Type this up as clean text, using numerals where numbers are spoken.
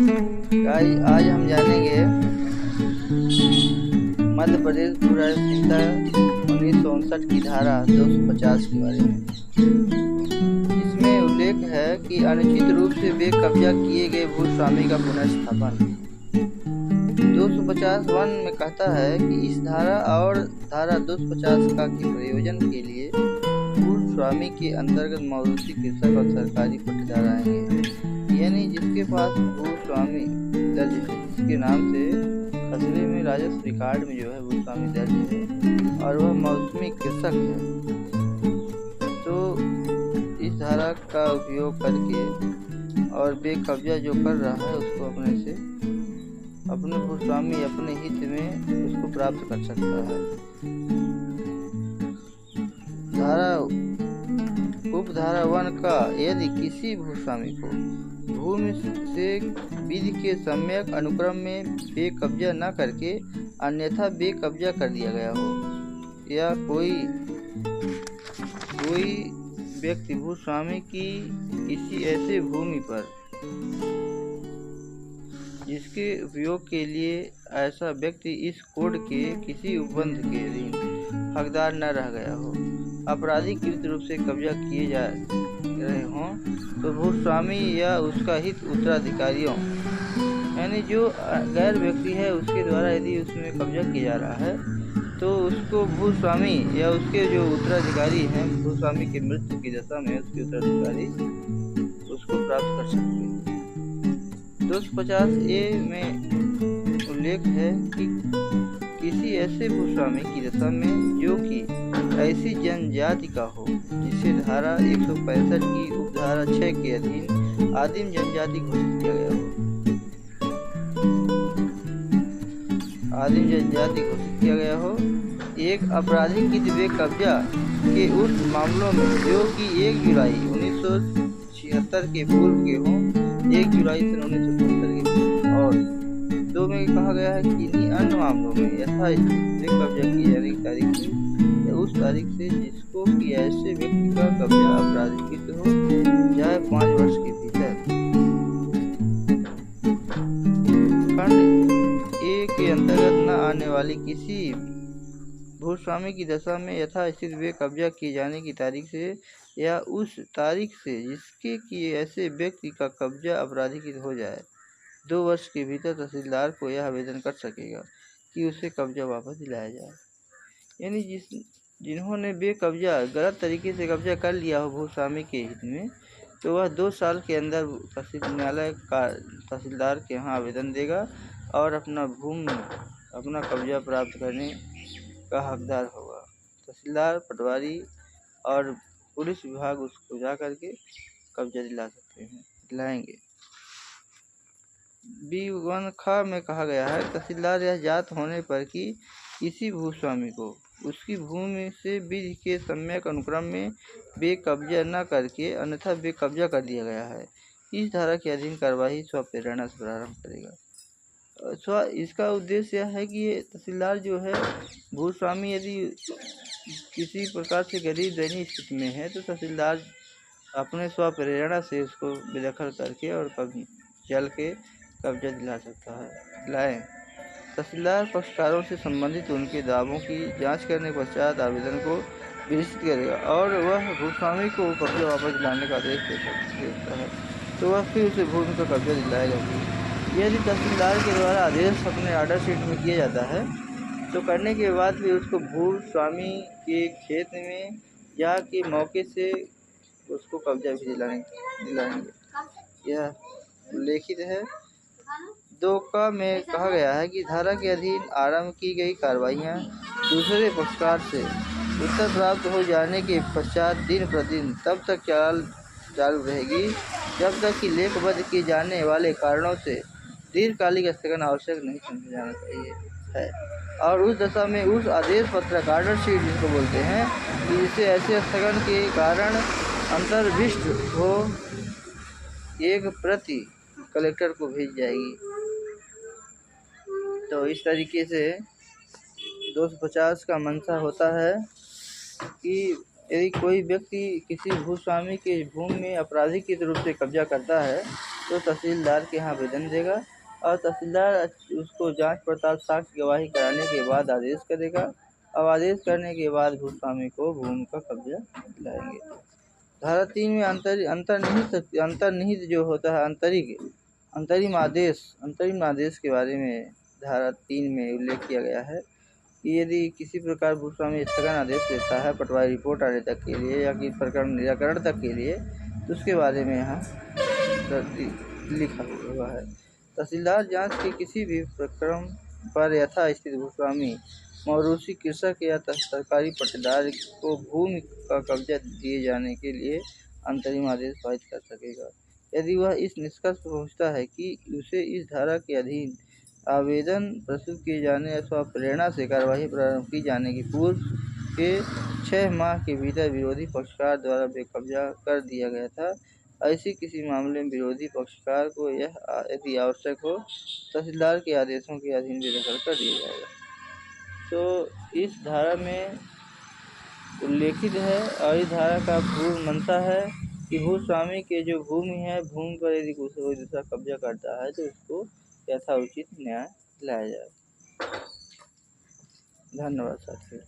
आज हम जानेंगे मध्य प्रदेश भू राजस्व संहिता 1959 की धारा 250 के बारे में। इसमें उल्लेख है कि अनुचित रूप से बेकब्जा किए गए भूस्वामी का पुनर्स्थापन। 250 में कहता है कि इस धारा और धारा 250 का के प्रयोजन के लिए भूस्वामी के अंतर्गत मवेशी कृषक और सरकारी पट्टेदार आएंगे, यानी जिसके पास भूस्वामी दर्ज है, जिसके नाम से खसरे में राजस्व रिकॉर्ड में जो है भूस्वामी दर्ज है और वह मौसमी कृषक है, तो इस धारा का उपयोग करके और बेकब्जा जो कर रहा है उसको अपने भूस्वामी अपने हित में उसको प्राप्त कर सकता है। उपधारा 1 का यदि किसी भूस्वामी को भूमि से विधि के सम्यक अनुक्रम में बेकब्जा न करके अन्यथा बेकब्जा कर दिया गया हो, या कोई व्यक्ति भूस्वामी की किसी ऐसे भूमि पर जिसके उपयोग के लिए ऐसा व्यक्ति इस कोड के किसी उपबंध के अधीन हकदार न रह गया हो, आपराधिक रूप से कब्जा किए जा रहे हों, तो भूस्वामी या उसका हित उत्तराधिकारियों, यानी जो गैर व्यक्ति है उसके द्वारा यदि उसमें कब्जा किया जा रहा है तो उसको भूस्वामी या उसके जो उत्तराधिकारी हैं, भूस्वामी के मृत्यु की दशा में उसके उत्तराधिकारी उसको प्राप्त कर सकते हैं। 250A में उल्लेख है कि किसी ऐसे भूस्वामी की दशा में जो कि ऐसी जनजाति का हो जिसे धारा 165 की उपधारा 6 के अधीन आदिम जनजाति घोषित किया गया हो, एक अपराधी की बेकब्जा के उस मामलों में जो कि 1 जुलाई 1976 के पूर्व के हों, 1 जुलाई से 1975 के, और 2 में कहा गया है कि इन्हीं अन्य मामलों में यथास्थिति कब्जा की जाने की तारीख से या उस तारीख से जिसको कि ऐसे व्यक्ति का कब्जा अपराधिकृत हो जाए 5 वर्ष के भीतर। खंड ए के अंतर्गत न आने वाली किसी भूस्वामी की दशा में यथास्थिति बेकब्जा किए जाने की तारीख से या उस तारीख से जिसके कि ऐसे व्यक्ति का कब्जा अपराधिकृत हो जाए 2 वर्ष के भीतर तहसीलदार को यह आवेदन कर सकेगा कि उसे कब्जा वापस दिलाया जाए। यानी जिन्होंने बेकब्जा गलत तरीके से कब्जा कर लिया हो भूस्वामी के हित में, तो वह 2 साल के अंदर तहसीलदार के यहाँ आवेदन देगा और अपना कब्जा प्राप्त करने का हकदार होगा। तहसीलदार, पटवारी और पुलिस विभाग उसको जा करके कब्जा दिलाएंगे। B1 ख में कहा गया है तहसीलदार यह जात होने पर कि किसी भूस्वामी को उसकी भूमि से विधि के सम्यक अनुक्रम में बेकब्जा न करके अन्यथा बेकब्जा कर दिया गया है, इस धारा के अधीन कार्यवाही स्वप्रेरणा से प्रारंभ करेगा। इसका उद्देश्य यह है कि ये तहसीलदार जो है भूस्वामी यदि किसी प्रकार से गरीब दयनीय स्थिति में है तो तहसीलदार अपने स्वप्रेरणा से उसको बेदखल करके और चल के कब्जा दिलाएं। तहसीलदार पक्षकारों से संबंधित उनके दावों की जांच करने के पश्चात आवेदन को विनिश्चित करेगा और वह भूस्वामी को कब्जा वापस दिलाने का आदेश देता है, तो वह फिर उसे भूमि का कब्जा दिलाएगा। यदि तहसीलदार के द्वारा आदेश अपने ऑर्डर शीट में किया जाता है तो करने के बाद भी उसको भूस्वामी के खेत में या के मौके से उसको कब्जा भी दिलाएंगे। यह उल्लेखित है। 2 क में कहा गया है कि धारा के अधीन आरंभ की गई कार्रवाइयाँ दूसरे पक्षकार से उत्तर प्राप्त हो जाने के पश्चात दिन प्रतिदिन तब तक चालू रहेगी जब तक कि लेखबद्ध किए जाने वाले कारणों से दीर्घकालिक स्थगन आवश्यक नहीं समझा जाना चाहिए है, और उस दशा में उस आदेश पत्रक ऑर्डर शीट जिसको बोलते हैं कि जिसे ऐसे स्थगन के कारण अंतर्विष्ट हो एक प्रति कलेक्टर को भेज जाएगी। तो इस तरीके से 250 का मंशा होता है कि यदि कोई व्यक्ति किसी भूस्वामी के भूमि में आपराधिक रूप से कब्जा करता है तो तहसीलदार के यहाँ आवेदन देगा और तहसीलदार उसको जांच पड़ताल साक्ष्य गवाही कराने के बाद आदेश करेगा। अब आदेश करने के बाद भूस्वामी को भूमि का कब्जा दिलाएंगे। धारा 3 में अंतर्निहित जो होता है अंतरिम आदेश के बारे में धारा 3 में उल्लेख किया गया है कि यदि किसी प्रकार भूस्वामी स्थगन आदेश देता है पटवारी रिपोर्ट आने तक के लिए या कि प्रकरण निराकरण तक के लिए, तो उसके बारे में यहाँ लिखा हुआ है। तहसीलदार जांच के किसी भी प्रकरण पर यथास्थिति भूस्वामी मौरूसी कृषक या सरकारी पट्टेदार को भूमि का कब्जा दिए जाने के लिए अंतरिम आदेश पारित कर सकेगा। यदि वह इस निष्कर्ष पर पहुँचता है कि उसे इस धारा के अधीन आवेदन प्रस्तुत किए जाने अथवा प्रेरणा से कार्यवाही प्रारंभ की जाने की पूर्व के 6 माह के भीतर विरोधी पक्षकार द्वारा बेकब्जा कर दिया गया था, ऐसी किसी मामले में विरोधी पक्षकार को यह यदि आवश्यक हो तहसीलदार के आदेशों के अधीन बेदखल कर दिया जाएगा। तो इस धारा में उल्लेखित है और इस धारा का पूर्ण मंशा है कि भूस्वामी के जो भूमि है, भूमि पर यदि कोई दूसरा कब्जा करता है तो उसको यथाउचित न्याय दिलाया जाए। धन्यवाद साथियों।